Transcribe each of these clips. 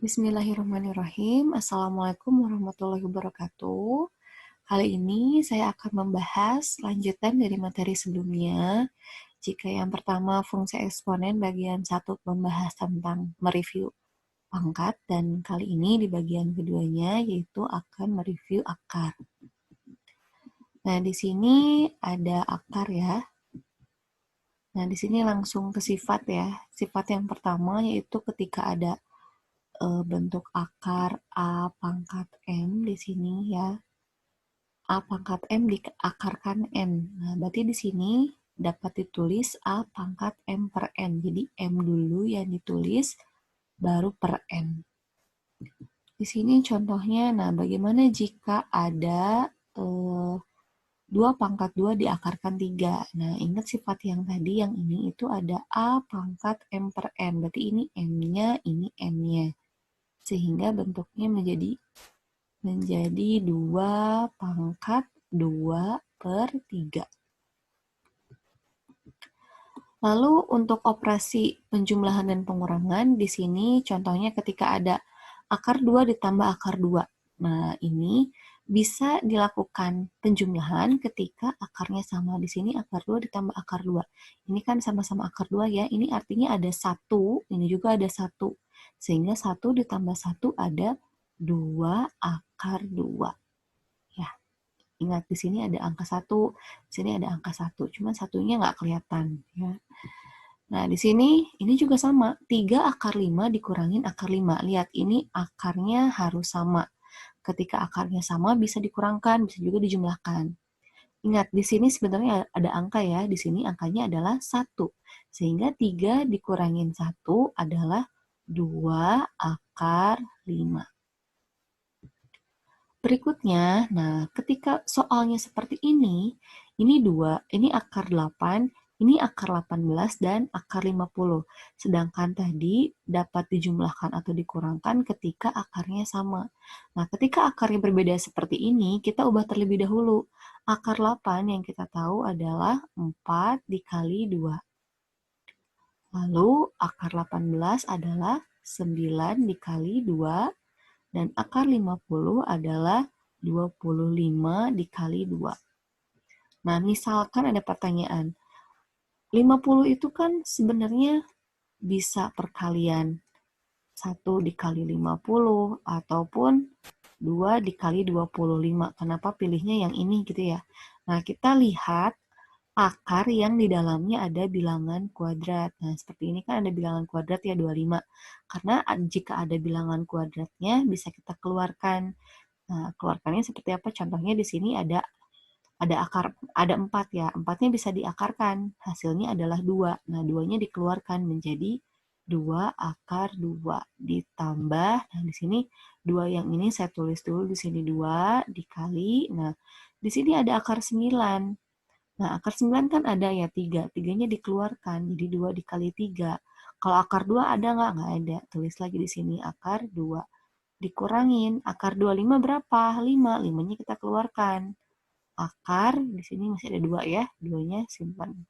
Bismillahirrahmanirrahim. Assalamualaikum warahmatullahi wabarakatuh. Kali ini saya akan membahas lanjutan dari materi sebelumnya. Jika yang pertama fungsi eksponen bagian 1 membahas tentang mereview pangkat, dan kali ini di bagian keduanya yaitu akan mereview akar. Nah, di sini ada akar ya. Nah, di sini langsung ke sifat ya. Sifat yang pertama yaitu ketika ada bentuk akar A pangkat M di sini ya. A pangkat M diakarkan N. Nah, berarti di sini dapat ditulis A pangkat M per N. Jadi M dulu yang ditulis, baru per N. Di sini contohnya, nah bagaimana jika ada 2 pangkat 2 diakarkan 3. Nah, ingat sifat yang tadi, yang ini itu ada A pangkat M per N. Berarti ini M-nya, ini N-nya. Sehingga bentuknya menjadi 2 pangkat 2 per 3. Lalu untuk operasi penjumlahan dan pengurangan, di sini contohnya ketika ada akar 2 ditambah akar 2. Nah, ini bisa dilakukan penjumlahan ketika akarnya sama. Di sini akar 2 ditambah akar 2. Ini kan sama-sama akar 2 ya. Ini artinya ada 1, ini juga ada 1. Sehingga 1 ditambah 1 ada 2 akar 2. Ya, ingat di sini ada angka 1, di sini ada angka 1. Cuman satunya nggak kelihatan ya. Nah, di sini ini juga sama. 3 akar 5 dikurangin akar 5. Lihat, ini akarnya harus sama. Ketika akarnya sama bisa dikurangkan, bisa juga dijumlahkan. Ingat, di sini sebenarnya ada angka ya. Di sini angkanya adalah 1. Sehingga 3 dikurangin 1 adalah 2 akar 5. Berikutnya, nah ketika soalnya seperti ini 2, ini akar 8, ini akar 18, dan akar 50. Sedangkan tadi dapat dijumlahkan atau dikurangkan ketika akarnya sama. Nah, ketika akarnya berbeda seperti ini, kita ubah terlebih dahulu. Akar 8 yang kita tahu adalah 4 dikali 2. Lalu akar 18 adalah 9 dikali 2. Dan akar 50 adalah 25 dikali 2. Nah, misalkan ada pertanyaan, 50 itu kan sebenarnya bisa perkalian 1 dikali 50 ataupun 2 dikali 25. Kenapa pilihnya yang ini gitu ya? Nah, kita lihat akar yang di dalamnya ada bilangan kuadrat. Nah, seperti ini kan ada bilangan kuadrat ya, 25. Karena jika ada bilangan kuadratnya bisa kita keluarkan. Nah, keluarkannya seperti apa? Contohnya di sini ada akar, ada 4 ya. 4-nya bisa diakarkan. Hasilnya adalah 2. Nah, 2-nya dikeluarkan menjadi 2 akar 2 ditambah, nah di sini 2 yang ini saya tulis dulu di sini 2 dikali. Nah, di sini ada akar 9. Nah, akar 9 kan ada ya 3. 3-nya dikeluarkan jadi 2 dikali 3. Kalau akar 2 ada nggak? Nggak ada. Tulis lagi di sini akar 2. Dikurangin akar 25 berapa? 5. 5-nya kita keluarkan. Akar di sini masih ada 2 ya. 2-nya simpan.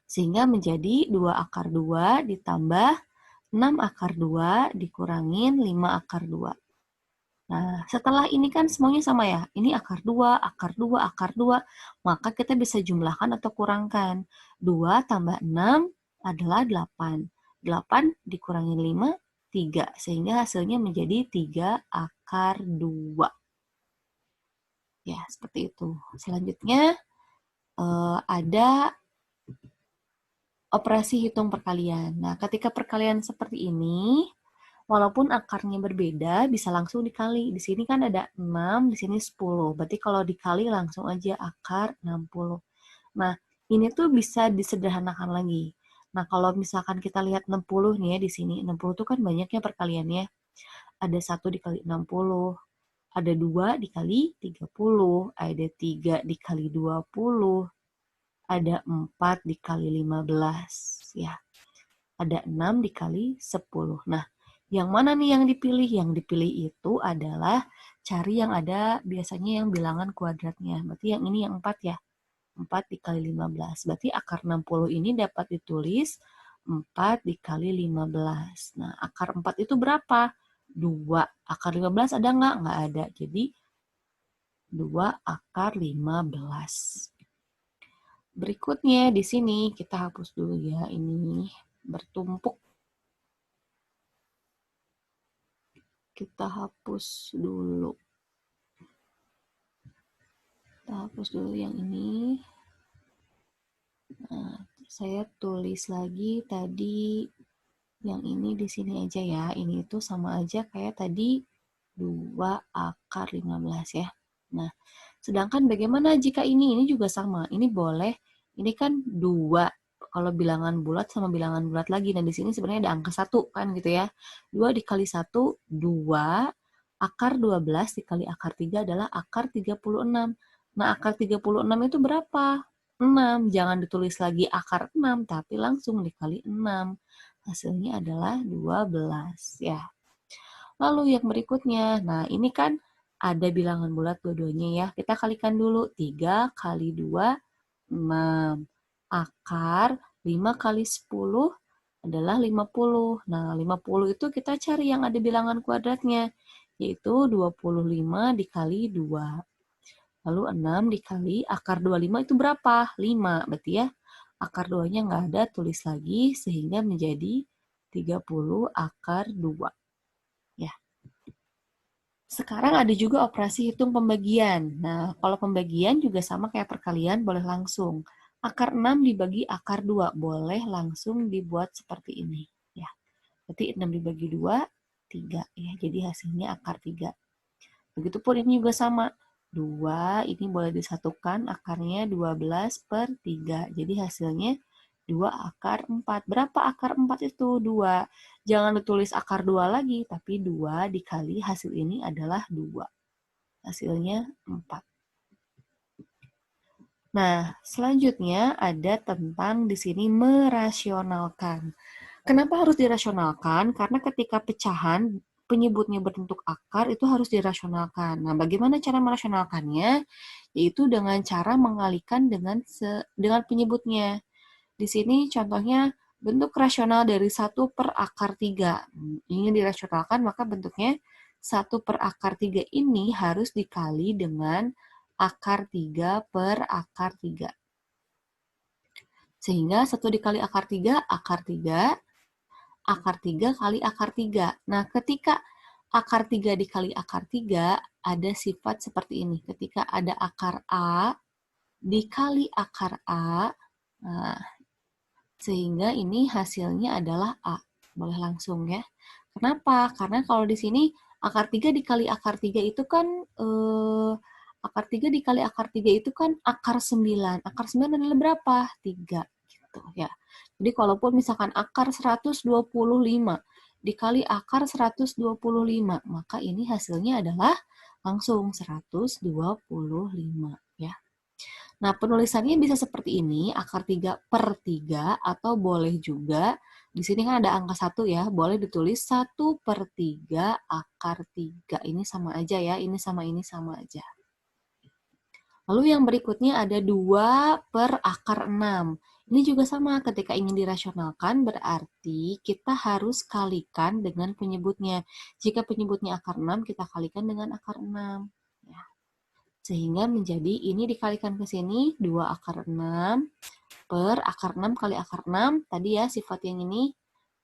Sehingga menjadi 2 akar 2 ditambah 6 akar 2 dikurangin 5 akar 2. Nah, setelah ini kan semuanya sama ya. Ini akar 2, akar 2, akar 2. Maka kita bisa jumlahkan atau kurangkan. 2 tambah 6 adalah 8. 8 dikurangin 5, 3. Sehingga hasilnya menjadi 3 akar 2. Ya, seperti itu. Selanjutnya, ada operasi hitung perkalian. Nah, ketika perkalian seperti ini, walaupun akarnya berbeda, bisa langsung dikali. Di sini kan ada 6, di sini 10. Berarti kalau dikali langsung aja akar 60. Nah, ini tuh bisa disederhanakan lagi. Nah, kalau misalkan kita lihat 60 nih ya di sini, 60 tuh kan banyaknya perkaliannya. Ada 1 dikali 60, ada 2 dikali 30, ada 3 dikali 20, ada 4 dikali 15, ya. Ada 6 dikali 10. Nah, yang mana nih yang dipilih? Yang dipilih itu adalah cari yang ada biasanya yang bilangan kuadratnya. Berarti yang ini yang 4 ya. 4 dikali 15. Berarti akar 60 ini dapat ditulis 4 dikali 15. Nah, akar 4 itu berapa? 2. Akar 15 ada nggak? Nggak ada. Jadi, 2 akar 15. Berikutnya di sini kita hapus dulu ya, ini bertumpuk. Kita hapus dulu. Kita hapus dulu yang ini. Nah, saya tulis lagi tadi yang ini di sini aja ya. Ini itu sama aja kayak tadi 2 akar 15 ya. Nah, sedangkan bagaimana jika ini? Ini juga sama. Ini boleh, ini kan 2. Kalau bilangan bulat sama bilangan bulat lagi. Nah, di sini sebenarnya ada angka 1 kan gitu ya. 2 dikali 1, 2. Akar 12 dikali akar 3 adalah akar 36. Nah, akar 36 itu berapa? 6. Jangan ditulis lagi akar 6, tapi langsung dikali 6. Hasilnya adalah 12 ya. Lalu yang berikutnya, nah ini kan ada bilangan bulat dua-duanya ya. Kita kalikan dulu, 3 kali 2, 6. Akar 5 kali 10 adalah 50. Nah, 50 itu kita cari yang ada bilangan kuadratnya, yaitu 25 dikali 2. Lalu 6 dikali akar 25 itu berapa? 5. Berarti ya, akar 2-nya nggak ada, tulis lagi, sehingga menjadi 30 akar 2. Ya. Sekarang ada juga operasi hitung pembagian. Nah, kalau pembagian juga sama kayak perkalian, boleh langsung. Akar 6 dibagi akar 2, boleh langsung dibuat seperti ini. Ya. Berarti 6 dibagi 2, 3. Ya, jadi hasilnya akar 3. Begitupun ini juga sama. 2, ini boleh disatukan, akarnya 12 per 3. Jadi hasilnya 2 akar 4. Berapa akar 4 itu? 2. Jangan ditulis akar 2 lagi, tapi 2 dikali hasil ini adalah 2. Hasilnya 4. Nah, selanjutnya ada tentang di sini merasionalkan. Kenapa harus dirasionalkan? Karena ketika pecahan penyebutnya berbentuk akar itu harus dirasionalkan. Nah, bagaimana cara merasionalkannya? Yaitu dengan cara mengalihkan dengan penyebutnya. Di sini contohnya bentuk rasional dari 1 per akar 3. Ingin dirasionalkan, maka bentuknya 1 per akar 3 ini harus dikali dengan akar 3 per akar 3. Sehingga 1 dikali akar 3, akar 3, akar 3 kali akar 3. Nah, ketika akar 3 dikali akar 3, ada sifat seperti ini. Ketika ada akar A dikali akar A, nah, sehingga ini hasilnya adalah A. Boleh langsung ya. Kenapa? Karena kalau di sini akar 3 dikali akar 3 itu kan akar 3 dikali akar 3 itu kan akar 9. Akar 9 adalah berapa? 3 gitu ya. Jadi kalaupun misalkan akar 125 dikali akar 125, maka ini hasilnya adalah langsung 125 ya. Nah, penulisannya bisa seperti ini, akar 3 per 3, atau boleh juga, di sini kan ada angka 1 ya, boleh ditulis 1 per 3 akar 3. Ini sama aja ya, ini sama aja. Lalu yang berikutnya ada 2 per akar 6. Ini juga sama, ketika ingin dirasionalkan berarti kita harus kalikan dengan penyebutnya. Jika penyebutnya akar 6, kita kalikan dengan akar 6. Ya. Sehingga menjadi ini dikalikan ke sini, 2 akar 6 per akar 6 kali akar 6. Tadi ya sifat yang ini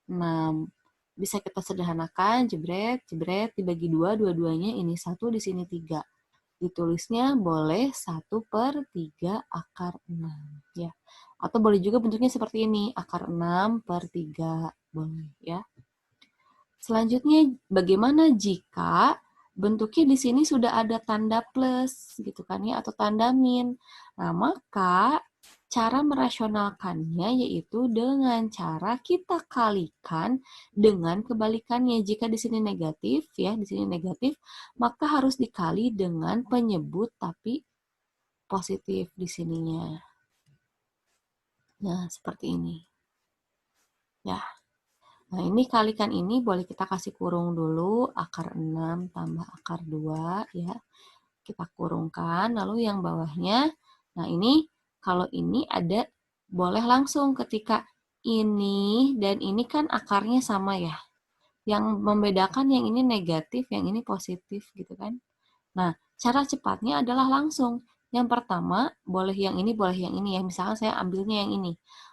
6. Bisa kita sederhanakan, jebret, jebret, dibagi 2, dua-duanya ini 1, di sini 3. Ditulisnya boleh 1 per 3 akar 6. Ya. Atau boleh juga bentuknya seperti ini, akar 6 per 3. Boleh ya. Selanjutnya, bagaimana jika bentuknya di sini sudah ada tanda plus gitu kan ya, atau tanda min. Nah, maka cara merasionalkannya yaitu dengan cara kita kalikan dengan kebalikannya. Jika di sini negatif ya, di sini negatif, maka harus dikali dengan penyebut tapi positif di sininya. Nah, seperti ini. Ya. Nah, ini kalikan ini boleh kita kasih kurung dulu, akar 6 tambah akar 2, ya. Kita kurungkan, lalu yang bawahnya, nah ini, kalau ini ada, boleh langsung ketika ini dan ini kan akarnya sama ya. Yang membedakan yang ini negatif, yang ini positif gitu kan. Nah, cara cepatnya adalah langsung. Yang pertama, boleh yang ini, boleh yang ini ya. Misalnya saya ambilnya yang ini.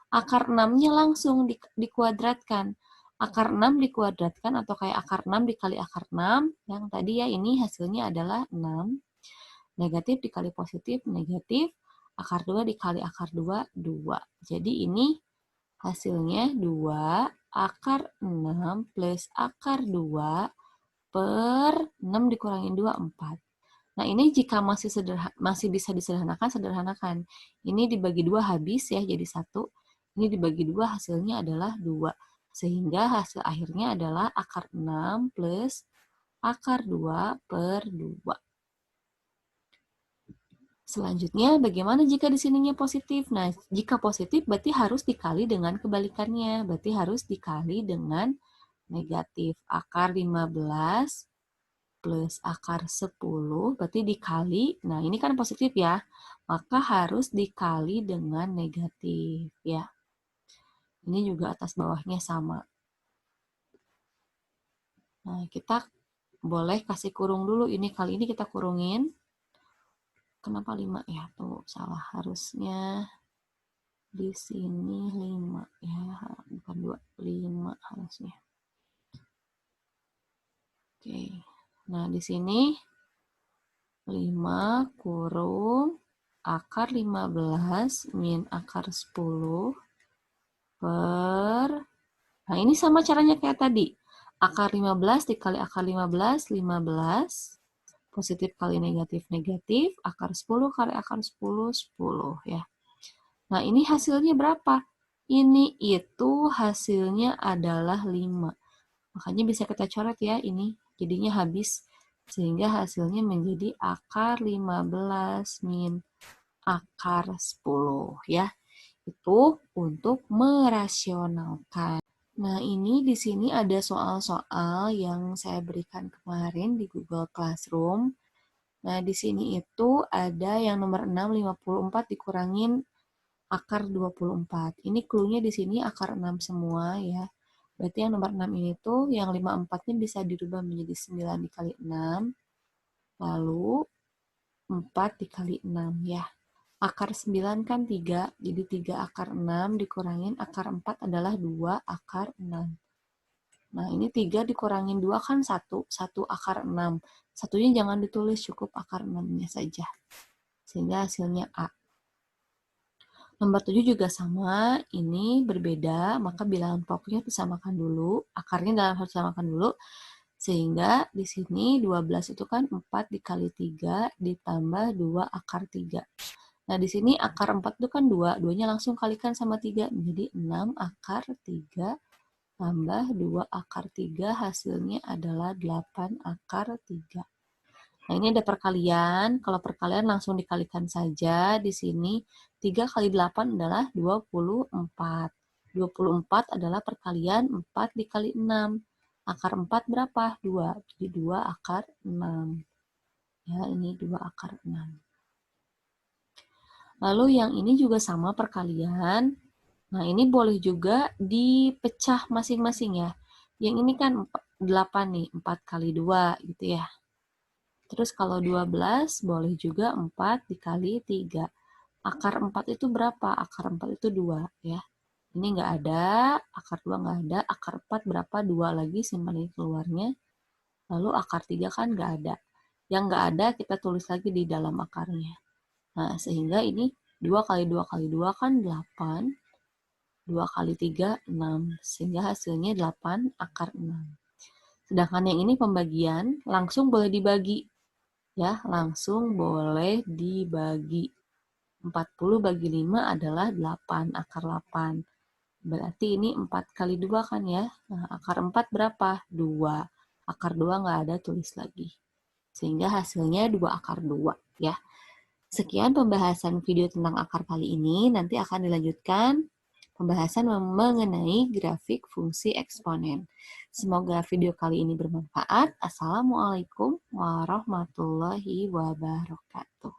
Akar 6-nya langsung dikuadratkan. Akar 6 dikuadratkan atau kayak akar 6 dikali akar 6. Yang tadi ya ini hasilnya adalah 6. Negatif dikali positif, negatif. Akar 2 dikali akar 2, 2. Jadi ini hasilnya 2 akar 6 plus akar 2 per 6 dikurangin 2, 4. Nah, ini jika masih bisa disederhanakan, sederhanakan. Ini dibagi 2 habis ya, jadi 1. Ini dibagi 2 hasilnya adalah 2. Sehingga hasil akhirnya adalah akar 6 plus akar 2 per 2. Selanjutnya, bagaimana jika di sininya positif? Nah, jika positif berarti harus dikali dengan kebalikannya. Berarti harus dikali dengan negatif. Akar 15 plus akar 10 berarti dikali, nah ini kan positif ya, maka harus dikali dengan negatif ya. Ini juga atas bawahnya sama. Nah, kita boleh kasih kurung dulu, ini kali ini kita kurungin. Kenapa 5 ya? Tuh, salah. Harusnya di sini 5 ya, bukan 2, 5 harusnya. Oke. Nah, di sini 5 kurung akar 15 min akar 10 per, nah ini sama caranya kayak tadi. Akar 15 dikali akar 15, 15. Positif kali negatif, negatif. Akar 10 kali akar 10, 10 ya. Nah ini hasilnya berapa? Ini itu hasilnya adalah 5. Makanya bisa kita coret ya ini. Jadinya habis. Sehingga hasilnya menjadi akar 15 min akar 10 ya. Itu untuk merasionalkan. Nah, ini di sini ada soal-soal yang saya berikan kemarin di Google Classroom. Nah, di sini itu ada yang nomor 6, 54 dikurangin akar 24. Ini clue-nya di sini akar 6 semua ya. Berarti yang nomor 6 ini tuh yang 54-nya bisa dirubah menjadi 9 dikali 6. Lalu 4 dikali 6 ya. Akar 9 kan 3, jadi 3 akar 6 dikurangin akar 4 adalah 2 akar 6. Nah, ini 3 dikurangin 2 kan 1, 1 akar 6. Satunya jangan ditulis, cukup akar 6-nya saja. Sehingga hasilnya A. Nomor 7 juga sama, ini berbeda, maka bilangan pokoknya disamakan dulu, akarnya dalam hal disamakan dulu, sehingga di sini 12 itu kan 4 dikali 3 ditambah 2 akar 3. Nah, di sini akar 4 itu kan 2. 2-nya langsung kalikan sama 3. Menjadi 6 akar 3 tambah 2 akar 3. Hasilnya adalah 8 akar 3. Nah, ini ada perkalian. Kalau perkalian langsung dikalikan saja. Di sini 3 kali 8 adalah 24. 24 adalah perkalian 4 dikali 6. Akar 4 berapa? 2. Jadi 2 akar 6. Ya, ini 2 akar 6. Lalu yang ini juga sama perkalian. Nah, ini boleh juga dipecah masing-masing ya. Yang ini kan 8 nih, 4 kali 2 gitu ya. Terus kalau 12 boleh juga 4 dikali 3. Akar 4 itu berapa? Akar 4 itu 2 ya. Ini nggak ada, akar 2 nggak ada, akar 4 berapa? 2 lagi, simpan ini keluarnya. Lalu akar 3 kan nggak ada. Yang nggak ada kita tulis lagi di dalam akarnya. Nah, sehingga ini 2 kali 2 kali 2 kan 8. 2 kali 3, 6. Sehingga hasilnya 8 akar 6. Sedangkan yang ini pembagian, langsung boleh dibagi. Ya, langsung boleh dibagi. 40 bagi 5 adalah 8, akar 8. Berarti ini 4 kali 2 kan ya. Nah, akar 4 berapa? 2. Akar 2 nggak ada, tulis lagi. Sehingga hasilnya 2 akar 2 ya. Sekian pembahasan video tentang akar kali ini. Nanti akan dilanjutkan pembahasan mengenai grafik fungsi eksponen. Semoga video kali ini bermanfaat. Assalamualaikum warahmatullahi wabarakatuh.